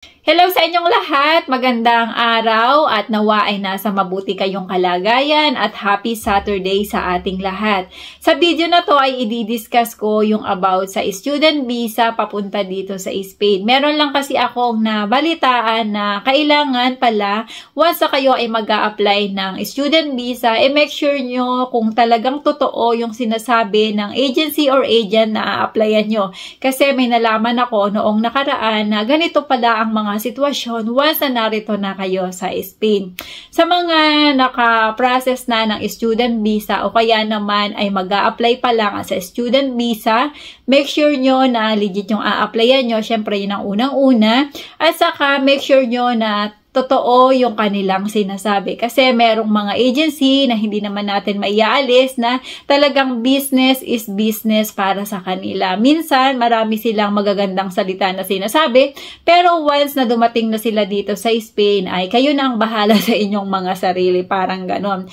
Hello sa inyong lahat! Magandang araw at nawa ay nasa mabuti kayong kalagayan at happy Saturday sa ating lahat. Sa video na to ay i-discuss ko yung about sa student visa papunta dito sa Spain. Meron lang kasi akong nabalitaan na kailangan pala once na kayo ay mag-a-apply ng student visa, make sure nyo kung talagang totoo yung sinasabi ng agency or agent na a-applyan nyo. Kasi may nalaman ako noong nakaraan na ganito pala ang mga sitwasyon once na narito na kayo sa Spain. Sa mga naka-process na ng student visa o kaya naman ay mag-a-apply pa lang sa student visa, make sure nyo na legit yung a-applyan nyo. Syempre yun ang unang-una. At saka make sure nyo na totoo yung kanilang sinasabi. Kasi merong mga agency na hindi naman natin maiaalis na talagang business is business para sa kanila. Minsan, marami silang magagandang salita na sinasabi, pero once na dumating na sila dito sa Spain, ay kayo na ang bahala sa inyong mga sarili. Parang ganon.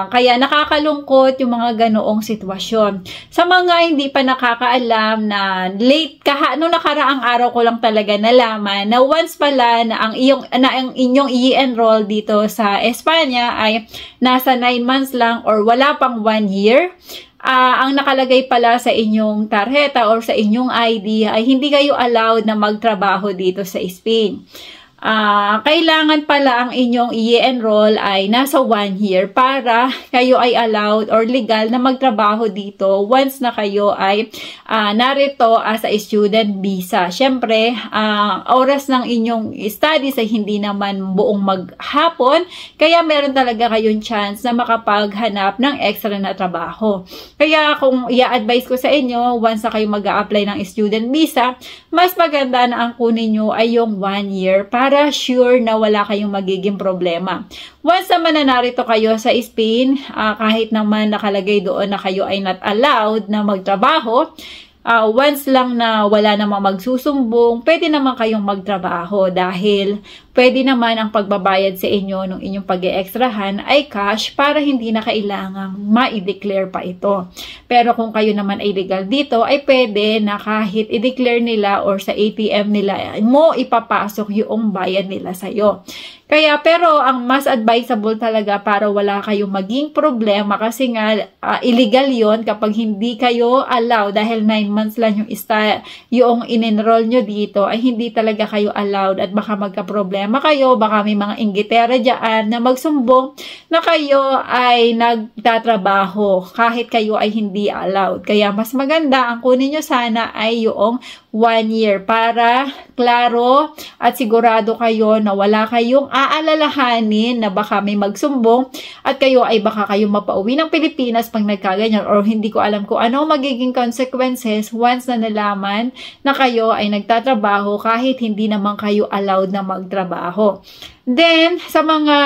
Kaya nakakalungkot yung mga ganoong sitwasyon. Sa mga hindi pa nakakaalam na late, nung nakaraang araw ko lang talaga nalaman na once pala na ang inyong i-enroll dito sa Espanya ay nasa 9 months lang or wala pang 1 year, ang nakalagay pala sa inyong tarjeta or sa inyong ID ay hindi kayo allowed na magtrabaho dito sa Spain. Kailangan pala ang inyong i-enroll ay nasa 1 year para kayo ay allowed or legal na magtrabaho dito once na kayo ay narito as a student visa. Siyempre, oras ng inyong studies ay hindi naman buong maghapon, kaya meron talaga kayong chance na makapaghanap ng extra na trabaho. Kaya kung i-advise ko sa inyo, once na kayo mag-a-apply ng student visa, mas maganda na ang kunin nyo ay yung 1 year para sure na wala kayong magiging problema. Once naman na narito kayo sa Spain, kahit naman nakalagay doon na kayo ay not allowed na magtrabaho, once lang na wala namang magsusumbong, pwede naman kayong magtrabaho dahil pwede naman ang pagbabayad sa inyo ng inyong pag-e-extrahan ay cash para hindi na kailangang ma-declare pa ito. Pero kung kayo naman ay legal dito, ay pwede na kahit i-declare nila or sa ATM nila mo ipapasok yung bayad nila sa'yo. Kaya pero ang mas advisable talaga para wala kayong maging problema kasi nga illegal yon kapag hindi kayo allow dahil 9 months lang yung in-enroll nyo dito ay hindi talaga kayo allowed at baka magka-problema kayo, baka may mga inggitera dyan na magsumbong na kayo ay nagtatrabaho kahit kayo ay hindi allowed. Kaya mas maganda ang kunin nyo sana ay yung 1 year para klaro at sigurado kayo na wala kayong aalalahanin na baka may magsumbong at kayo ay baka kayong mapauwi ng Pilipinas pag nagkaganyan or hindi ko alam kung ano magiging consequences once na nalaman na kayo ay nagtatrabaho kahit hindi naman kayo allowed na magtrabaho. Then, sa mga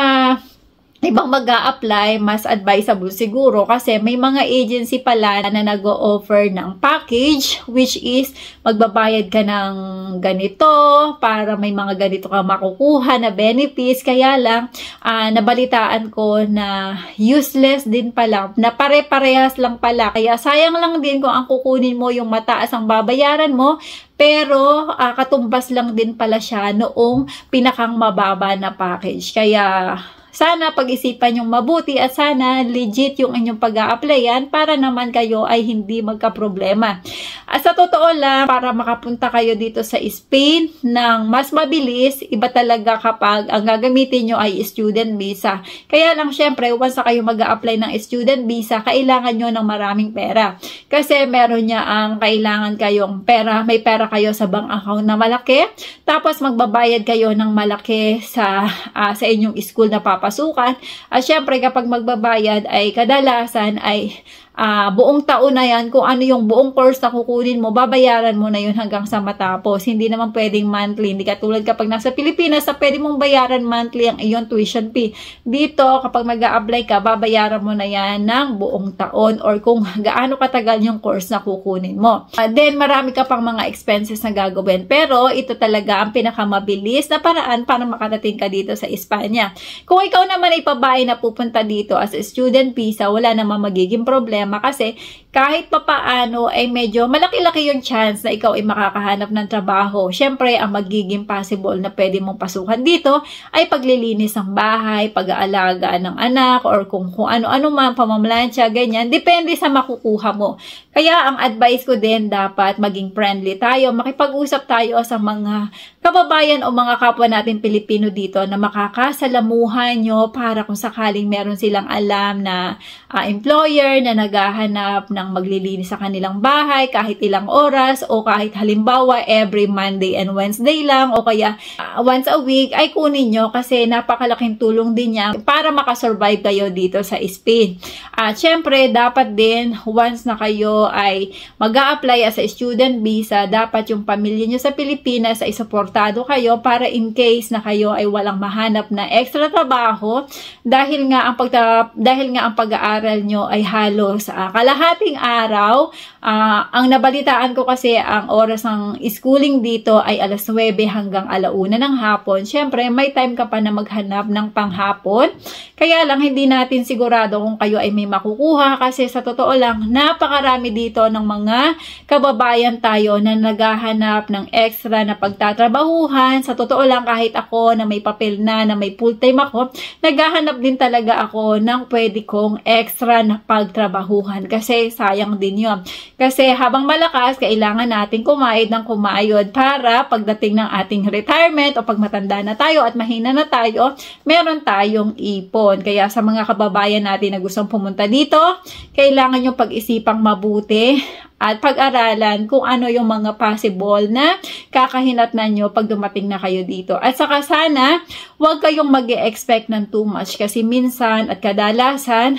ibang mag-a-apply, mas advisable siguro kasi may mga agency pala na nag-o-offer ng package which is magbabayad ka ng ganito para may mga ganito ka makukuha na benefits. Kaya lang, nabalitaan ko na useless din pala, na pare-parehas lang pala. Kaya sayang lang din kung ang kukunin mo yung mataas ang babayaran mo, pero katumbas lang din pala siya noong pinakang mababa na package. Kaya sana pag-isipan yung mabuti at sana legit yung inyong pag-a-applyan para naman kayo ay hindi magka-problema. At sa totoo lang, para makapunta kayo dito sa Spain ng mas mabilis, iba talaga kapag ang gagamitin nyo ay student visa. Kaya lang syempre, once na kayo mag-a-apply ng student visa, kailangan nyo ng maraming pera. Kasi meron niya ang kailangan kayong pera, may pera kayo sa bank account na malaki, tapos magbabayad kayo ng malaki sa inyong school na papasukan. At syempre kapag magbabayad ay kadalasan ay buong taon na yan, kung ano yung buong course na kukunin mo, babayaran mo na yun hanggang sa matapos. Hindi naman pwedeng monthly. Hindi katulad kapag nasa Pilipinas, na pwede mong bayaran monthly ang iyong tuition fee. Dito, kapag mag-a-apply ka, babayaran mo na yan ng buong taon or kung gaano katagal yung course na kukunin mo. Then, marami ka pang mga expenses na gagawin. Pero, ito talaga ang pinakamabilis na paraan para makarating ka dito sa Espanya. Kung ikaw naman ay babae na pupunta dito as a student visa, wala namang magiging problema problema kasi kahit papaano ay medyo malaki-laki yung chance na ikaw ay makakahanap ng trabaho. Syempre, ang magiging possible na pwede mong pasukan dito ay paglilinis ng bahay, pag-aalaga ng anak, or kung ano-ano man, pamamalansya, ganyan. Depende sa makukuha mo. Kaya ang advice ko din, dapat maging friendly tayo, makipag-usap tayo sa mga kababayan o mga kapwa natin Pilipino dito na makakasalamuhan nyo para kung sakaling meron silang alam na employer na naghahanap ng maglilinis sa kanilang bahay kahit ilang oras o kahit halimbawa every Monday and Wednesday lang o kaya once a week ay kunin nyo kasi napakalaking tulong din niya para makasurvive kayo dito sa Spain. At syempre dapat din once na kayo ay mag-a-apply as a student visa, dapat yung pamilya nyo sa Pilipinas ay suportado kayo para in case na kayo ay walang mahanap na extra trabaho dahil nga ang pag-aaral nyo ay halos kalahating araw. Ang nabalitaan ko kasi ang oras ng schooling dito ay alas 9 hanggang 1:00 ng hapon. Syempre, may time ka pa na maghanap ng panghapon. Kaya lang, hindi natin sigurado kung kayo ay may makukuha kasi sa totoo lang, napakarami dito ng mga kababayan tayo na naghahanap ng extra na pagtatrabahuhan. Sa totoo lang, kahit ako na may papel na may full-time ako, naghahanap din talaga ako ng pwede kong extra na pagtrabahuhan kasi sayang din yun. Kasi habang malakas, kailangan natin kumayod ng kumayod para pagdating ng ating retirement o pag matanda na tayo at mahina na tayo, meron tayong ipon. Kaya sa mga kababayan natin na gustong pumunta dito, kailangan yung pag-isipang mabuti at pag-aralan kung ano yung mga possible na kakahinatnan nyo pag dumating na kayo dito. At saka sana, huwag kayong mag-e-expect ng too much kasi minsan at kadalasan,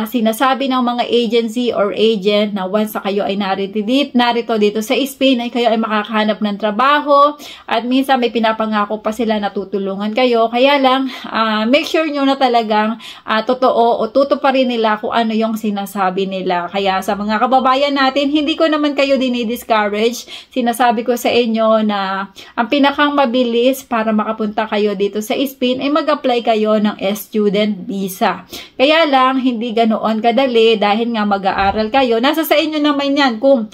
sinasabi ng mga agency or agent na once na kayo ay narito dito sa Spain ay kayo ay makakahanap ng trabaho at minsan may pinapangako pa sila na tutulungan kayo. Kaya lang, make sure nyo na talagang totoo o tutuparin nila kung ano yung sinasabi nila. Kaya sa mga kababayan natin, hindi ko naman kayo dinidiscourage. Sinasabi ko sa inyo na ang pinakang mabilis para makapunta kayo dito sa Spain ay mag-apply kayo ng student visa. Kaya lang, hindi ganoon kadali dahil nga mag-aaral kayo. Nasa sa inyo naman yan kung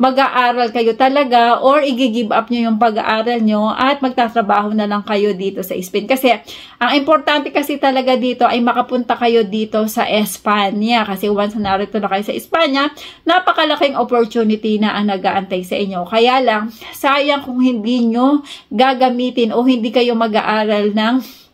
mag-aaral kayo talaga or i-give up nyo yung pag-aaral nyo at magtatrabaho na lang kayo dito sa Spain. Kasi ang importante kasi talaga dito ay makapunta kayo dito sa Espanya. Kasi once na narito na kayo sa Espanya, napakalaking opportunity na ang nag-aantay sa inyo. Kaya lang, sayang kung hindi nyo gagamitin o hindi kayo mag-aaral ng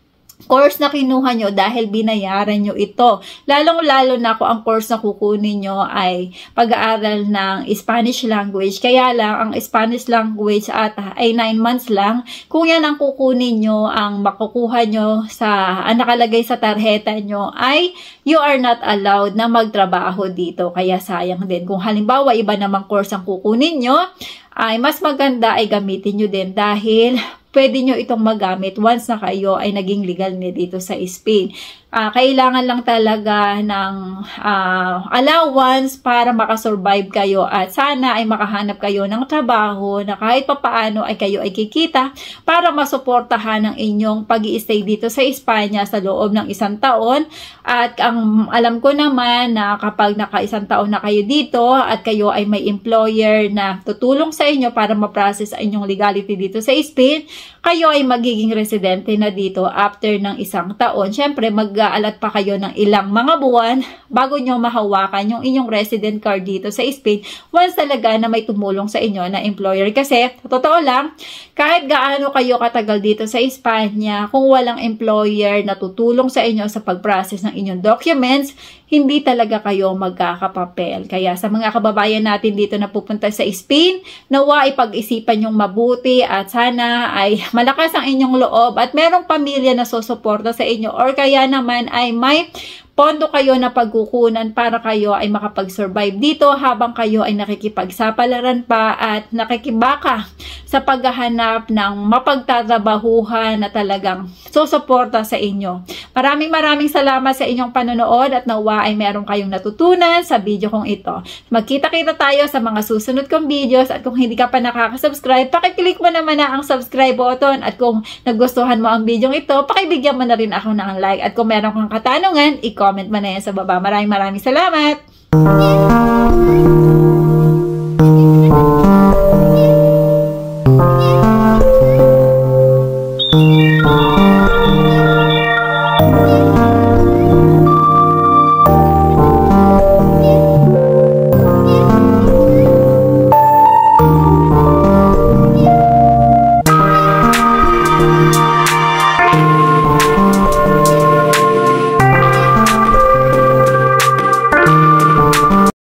course na kinuha nyo dahil binayaran nyo ito. Lalong-lalo na kung ang course na kukunin nyo ay pag-aaral ng Spanish language. Kaya lang, ang Spanish language ay 9 months lang. Kung yan ang kukunin nyo, ang makukuha nyo sa nakalagay sa tarjeta nyo ay you are not allowed na magtrabaho dito. Kaya sayang din. Kung halimbawa, iba namang course ang kukunin nyo, ay mas maganda ay gamitin nyo din dahil pwede nyo itong magamit once na kayo ay naging legal na dito sa Spain. Kailangan lang talaga ng allowance para makasurvive kayo at sana ay makahanap kayo ng trabaho na kahit papaano ay kayo ay kikita para masuportahan ang inyong pag-i-stay dito sa Espanya sa loob ng 1 taon. At ang alam ko naman na kapag naka-1 taon na kayo dito at kayo ay may employer na tutulong sa inyo para ma-process ang inyong legality dito sa Spain, kayo ay magiging residente na dito after ng 1 taon. Syempre, mag-aalat pa kayo ng ilang mga buwan bago nyo mahawakan yung inyong resident card dito sa Spain once talaga na may tumulong sa inyo na employer. Kasi, totoo lang, kahit gaano kayo katagal dito sa Espanya, kung walang employer na tutulong sa inyo sa pag-process ng inyong documents, hindi talaga kayo magkakapapel. Kaya sa mga kababayan natin dito na pupunta sa Spain, nawa ay pag-isipan yung mabuti at sana ay malakas ang inyong loob at merong pamilya na susuporta sa inyo or kaya naman ay may pondo kayo na pagkukunan para kayo ay makapag-survive dito habang kayo ay nakikipagsapalaran pa at nakikibaka sa paghahanap ng mapagtatrabahuhan na talagang susuporta sa inyo. Maraming salamat sa inyong panonood at nawa ay meron kayong natutunan sa video kong ito. Magkita-kita tayo sa mga susunod kong videos at kung hindi ka pa nakaka-subscribe, pakiclick mo naman na ang subscribe button at kung nagustuhan mo ang video ito, pakibigyan mo na rin ako ng like at kung meron kang katanungan, i-comment mo na yan sa baba. Maraming salamat!